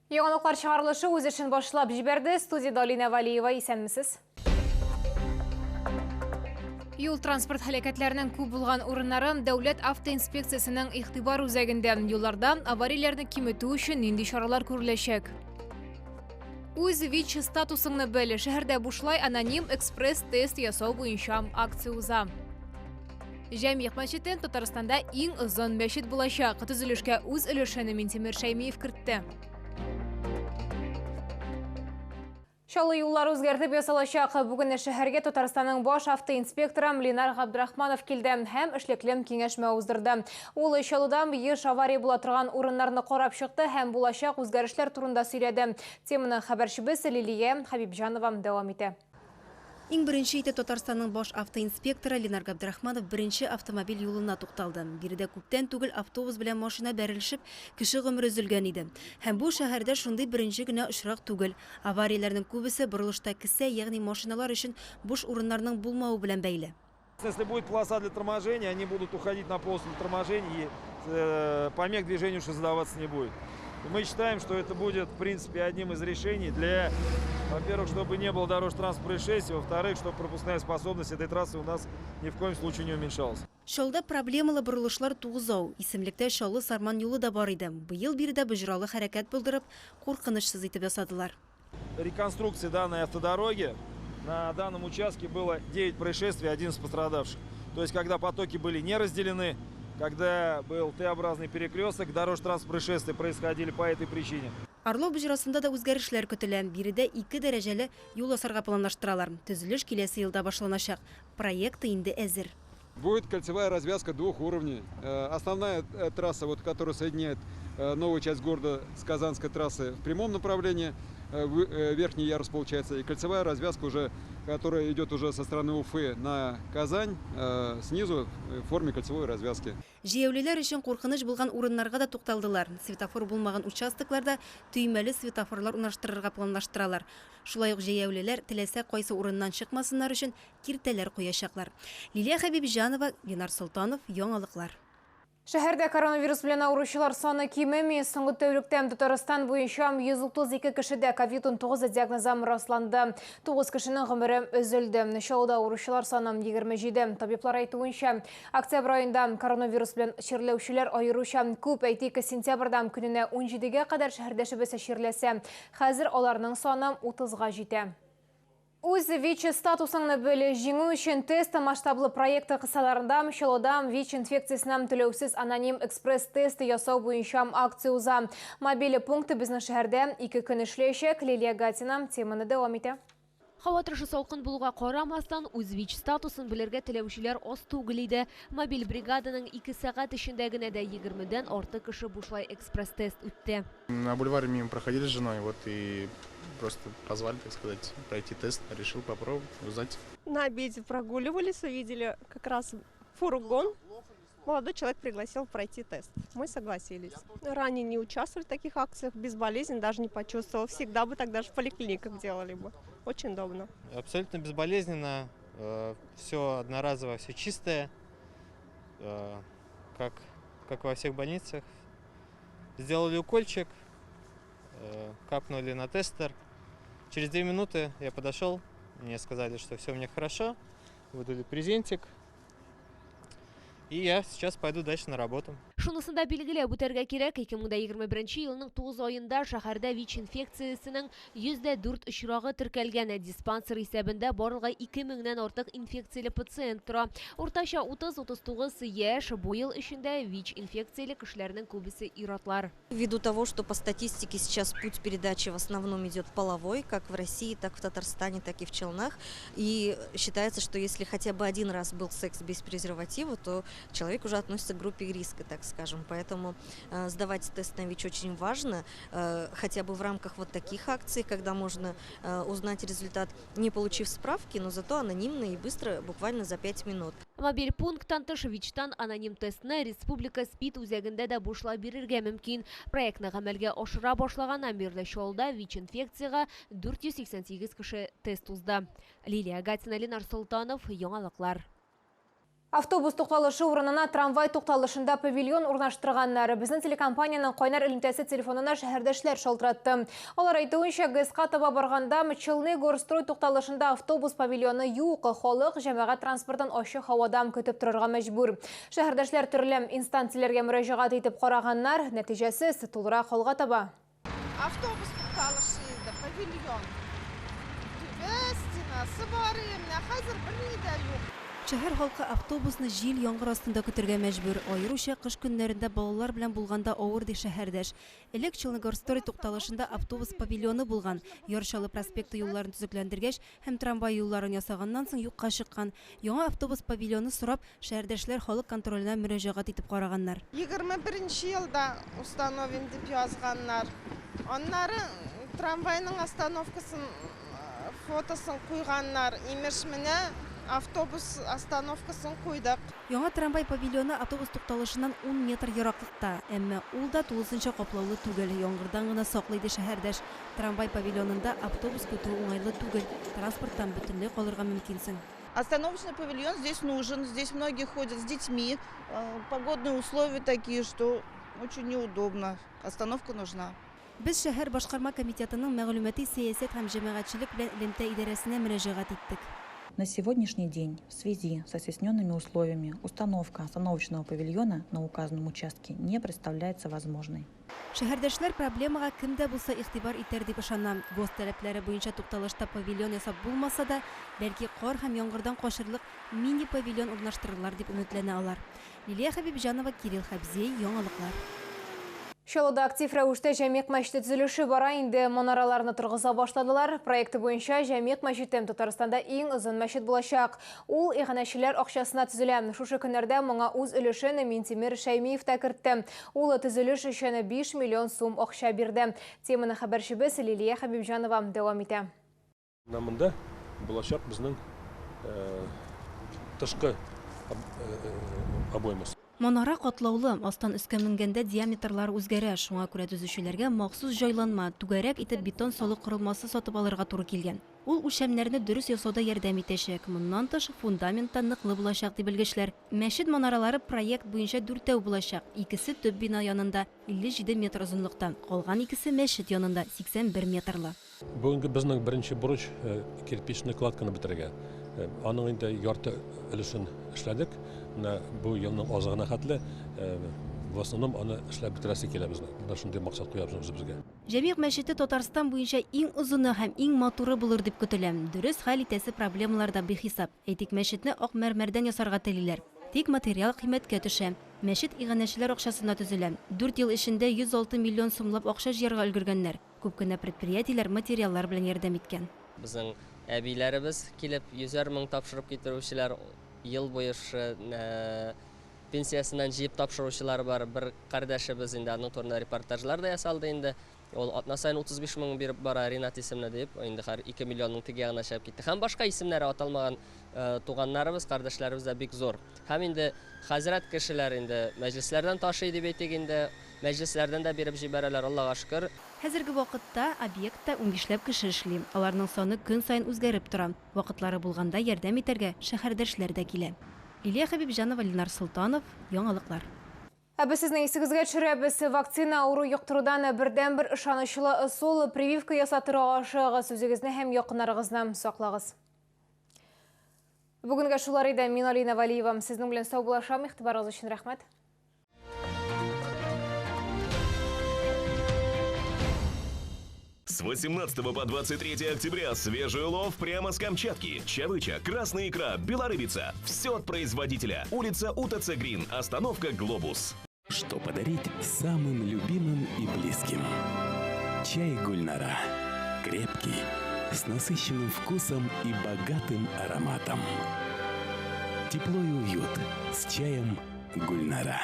Яңалыклар чыгарылышы үз эшен башлап җибәрде. Студияда Алина Валиева, исәнмесез? Юл транспорт һәлакәтләренең күп булган урыннарын дәүләт автоинспекциясының игътибар үзәгендә юлларда аварияләрне киметү өчен нинди чаралар күреләчәк? Үз ВИЧ статусыңны бел, шәһәрдә бушлай аноним экспресс-тест ясау буенча акция уза. Җәмигъ мәчетен Татарстанда иң озын мәчет булачак. Төзелешкә үз өлешен Минтимер Шәймиев кертте. Шалы юллар үзгәртеп ясалачак. Бүген шәһәргә Татарстанның баш автоинспекторы Ленар Габдрахманов килде һәм эшлекле киңәшмә уздырды. Ул Шалыдан еш авария була торган урыннарны карап чыкты һәм булачак үзгәрешләр турында сөйләде. Теманы хәбәрчебез Лилия Хабибҗанова дәвам итә. Иң беренче итеп Татарстанның баш автоинспекторы Ленар Габдрахманов беренче автомобиль юлына тукталды. Биредә күптән түгел автобус белән машина бәрелешеп, кеше гомере өзелгән иде. Һәм бу шәһәрдә шундый беренче генә очрак түгел. Аварияләрнең күбесе борылышта кесә, ягъни машиналар өчен буш урыннарның булмавы белән бәйле. Если будет полоса для торможения, они будут уходить на полосу для торможения, и помех движению уже задаваться не будет. И мы считаем, что это будет, в принципе, одним из решений для, во-первых, чтобы не было дорожно-транспортных происшествий, во-вторых, чтобы пропускная способность этой трассы у нас ни в коем случае не уменьшалась. Шалда проблемалы борылышлар тугызау, исемлектә Шалы Сарман юлы да бар иде. Быел биредә боҗралы хәрәкәт булдырып, куркынычсыз итеп ясадылар. Реконструкции данной автодороги на данном участке было 9 происшествий, 11 пострадавших. То есть, когда потоки были не разделены, когда был Т-образный перекресток, дорожно-транспортные происшествия происходили по этой причине. Орлов боҗрасында да үзгәрешләр көтелә. Биредә 2 дәрәҗәле юл асарга планлаштыралар. Төзелеш киләсе елда башланачак. Проекты инде әзер. Будет кольцевая развязка 2 уровней. Основная трасса, которая соединяет новую часть города с Казанской трассы в прямом направлении, верхний ярус получается, и кольцевая развязка, которая идет уже со стороны Уфы на Казань, снизу в форме кольцевой развязки. Җәяүлеләр өчен куркыныч булган урыннарга да тукталдылар. Светофор булмаган участокларда төймәле светофорлар урнаштырырга планлаштыралар. Шулай ук җәяүлеләр теләсә кайсы урыннан чыкмасыннар өчен киртәләр куячаклар. Лилия Хабибҗанова, Ленар Солтанов, Яңалыклар. Шәһәрдә коронавирус белән авыручылар саны кимеми. Соңгы тәүлектә Татарстан буенча 132 кешедә COVID-19 диагнозы расланды. 9 кешенең гомере өзелде. Шалыда авыручылар саны 27. Табиблар әйтүенчә, октябрь аенда коронавирус белән чирләүчеләр аеруча күп. Әйтик, сентябрьдән көненә 17-гә кадәр шәһәрдәшебез чирләсә, хәзер аларның саны 30-га җитә. Үз ВИЧ статусыңны бел, җиңү өчен тест масштаблы проекты кысаларында Шалыда ВИЧ инфекциясеннән түләүсез аноним экспресс-тест ясау буенча акция уза. Мобиль пункты безнең шәһәрдә 2 көн эшләячәк. Лилия Гатина теманы дәвам итә. Һава торышы салкын булуга карамастан, үз ВИЧ статусын белергә теләүчеләр аз түгел иде. Мобиль бригаданың 2 сәгать эчендә генә дә 20-дән артык кеше бушлай экспресс-тест үтте. На бульваре мимо проходили с женой, и просто позвали, так сказать, пройти тест. Решил попробовать, узнать. На обеде прогуливались, увидели как раз фургон. Молодой человек пригласил пройти тест. Мы согласились. Ранее не участвовали в таких акциях, безболезненно даже не почувствовал. Всегда бы так даже в поликлиниках делали бы. Очень удобно. Абсолютно безболезненно, все одноразово, все чистое, как во всех больницах. Сделали укольчик, капнули на тестер. Через 2 минуты я подошел, мне сказали, что все у меня хорошо, выдали презентик. И я сейчас пойду дальше на работу. Шунысында билгеле бүтәргә кирәк, 2021 елның 9 аенда шәһәрдә ВИЧ инфекциясенең 104 очрагы теркәлгән. Диспансер исәбендә барлыгы 2000-нән артык инфекцияле пациент тора. Уртача 30-39 яшь, бу ел эчендә ВИЧ инфекцияле кешеләрнең күбесе иратлар. Ввиду того, что по статистике сейчас путь передачи в основном идет половой, как в России, так в Татарстане, так и в Челнах. И считается, что если хотя бы один раз был секс без презерватива, то человек уже относится к группе риска, так скажем. Поэтому сдавать тест на ВИЧ очень важно, хотя бы в рамках вот таких акций, когда можно узнать результат, не получив справки, но зато анонимно и быстро, буквально за 5 минут. Мобиль пункттан тыш ВИЧтан аноним тестны республика СПИД үзәгендә дә бушлай бирергә мөмкин. Проектны гамәлгә ашыра башлаганнан бирле Шалда ВИЧ инфекцияга 488 кеше тест узды. Лилия Гатина, Ленар Солтанов, Яңалыклар. Автобус тоқталышы орнына трамвай тоқталышында павильон орнаштырғаннары біздің телекомпанияның қойнар ілімтесі телефонына шәһәрдәшләр шалтыратты. Олар айтуынша ГСК таба барғанда Мчылны горстрой тоқталышында автобус павильоны юқы халық жәмәғат транспортын ошы хавадам көтіп тұрарға мәжбүр. Шәһәрдәшләр түрлем инстанциялерге мөрәжәғат етіп қарағаннар, нәтижесі толыра қолға таба. Автобус тоқталышында павильон. Стенасы бар, емне қазір бірнейді жоқ. Шәһәр халкы автобусны жил яңгыр астында көтәргә мәҗбүр. Айрыша кыш көннәрендә балалар белән булганда авыр ди шәһәрдәш. Элек Челногорстрой тукталышында автобус павильоны булган. Яршалы проспекты юлларын төзекләндергәч һәм трамвай юлларын ясаганнан соң юкка чыккан. Яңа автобус павильоны сорап шәһәрдәшләр халык контроленә мөрәҗәгать итеп караганнар. 21 елда установим дип язганнар. Аннары трамвайның остановкасын фотосын куйганнар. Имеш менә автобус остановкасын куйдык. Яңа трамвай павильоны автобус тукталышыннан 10 метр ераклыкта, әмма ул да тулысынча каплаулы түгел. Яңгырдан гына саклый ди шәһәрдәш. Трамвай павильонында автобус көтү уңайлы түгел. Транспорттан бөтенләй калырга мөмкинсең. Остановочный павильон здесь нужен, здесь многие ходят с детьми. Погодные условия такие, что очень неудобно. Остановка нужна. Без шәһәр башкарма комитетының мәгълүмати сәясәт һәм җәмәгатьчелек белән элемтә идарәсенә мөрәҗәгать иттек. На сегодняшний день в связи со стесненными условиями установка остановочного павильона на указанном участке не представляется возможной. Шәһәрдәшләр проблемага кемдә булса игътибар итәр дип ышанам. ГОС таләпләре буенча тукталышта павильон ясап булмаса да, бәлки кар һәм яңгырдан кашырлык мини павильон урнаштырырлар дип өметләнә алар. Лилия Хәбибҗанова, Кирилл Хәбзей, яңалыклар. Шалуда актив рәвештә җәмгыять мәчете төзелеше бара, инде манараларны торгыза башладылар. Проекты буенча җәмгыять мәчете Татарстанда иң озын мәчет булачак. Ул иганәчеләр акчасына төзелә. Шушы көннәрдә моңа үз өлешен Минтимер Шәймиев та кертте. Ул төзелеш өчен 5 миллион сум акча бирде. Теманы хәбәрчебез Лилия Хәбибҗанова дәвам итә. Монда булачак безнең тышкы обоймасы. Манара катлаулы, астан өскә менгәндә диаметрлары үзгәрә. Шуңа күрә төзүчеләргә махсус җайланма, түгәрәк итеп бетон салык корылмасы сатып алырга туры килгән. Ул үлчәмнәрне дөрес ясауда ярдәм итәчәк. Моннан тыш фундаментта ныклы булачак дип белгечләр. Мәчет манаралары проект буенча 4 булачак. Икесе төп бина янында 57 метр озынлыкта, калган икесе мәчет янында 81 метрлы. Бүгенге безнең беренче бурыч кирпичный кладканы бетергә. Аның инде ярты өлешен эшләдек. Бу елның азыгына хәтле в основном аны эшләп бетерәсе килә безнең. Шундый максат куябыз безгә. Җәмгыять мәчете Татарстан буенча иң озыны һәм иң матуры булыр дип көтелә. Дөрес хәл итәсе проблемалар да бихисап. Әйтик, мәчетне ак мәрмәрдән ясарга телиләр. Тик материал кыйммәткә төшә. Мәчет иганәчеләр акчасына төзелә. 4 ел эчендә 106 миллион сумлап акча җыярга өлгергәннәр. Күп кенә предприятиеләр материаллар белән ярдәм иткән. Безнең әбиләребез килеп 100 мең тапшырып китерүчеләр, ел буе пенсиясыннан җыеп тапшыручылар бар. Бер кардәшебез инде аның турында репортажлар да ясалды инде. Ул атна сайын 35 мең биреп бара, Ринат исемле дип, инде 2 миллионның теге ягына чыгып китте. Һәм башка исемнәре аталмаган туганнарыбыз, кардәшләребез дә бик зур. Һәм инде хәзрәт кешеләр инде мәҗлесләрдән ташый дип әйтик, инде мәҗлесләрдән дә биреп җибәрәләр, Аллага шөкер. Хәзерге вакытта объектта 15ләп кеше эшли. Аларның саны көн сайын үзгәреп тора. Вакытлары булганда ярдәм итәргә шәһәрдәшләр дә килә. Лилия Хәбибҗанова, Ленар Солтанов, яңалыклар. Біз сезнең исегезгә төшерәбез. Вакцина ауру юктырудан бердән-бер ышанычлы ысул прививка ясатырга ашыгыз, үзегезне һәм якыннарыгызны саклагыз. Бүгенгә шулар иде. Мин Алина Валиева. Сезнең белән сау булашам. Игътибарыгыз өчен рәхмәт. С 18 по 23 октября свежий улов прямо с Камчатки. Чавыча, красная икра, белорыбица. Все от производителя. Улица УТЦ Грин. Остановка Глобус. Что подарить самым любимым и близким? Чай Гульнара. Крепкий, с насыщенным вкусом и богатым ароматом. Тепло и уют с чаем Гульнара.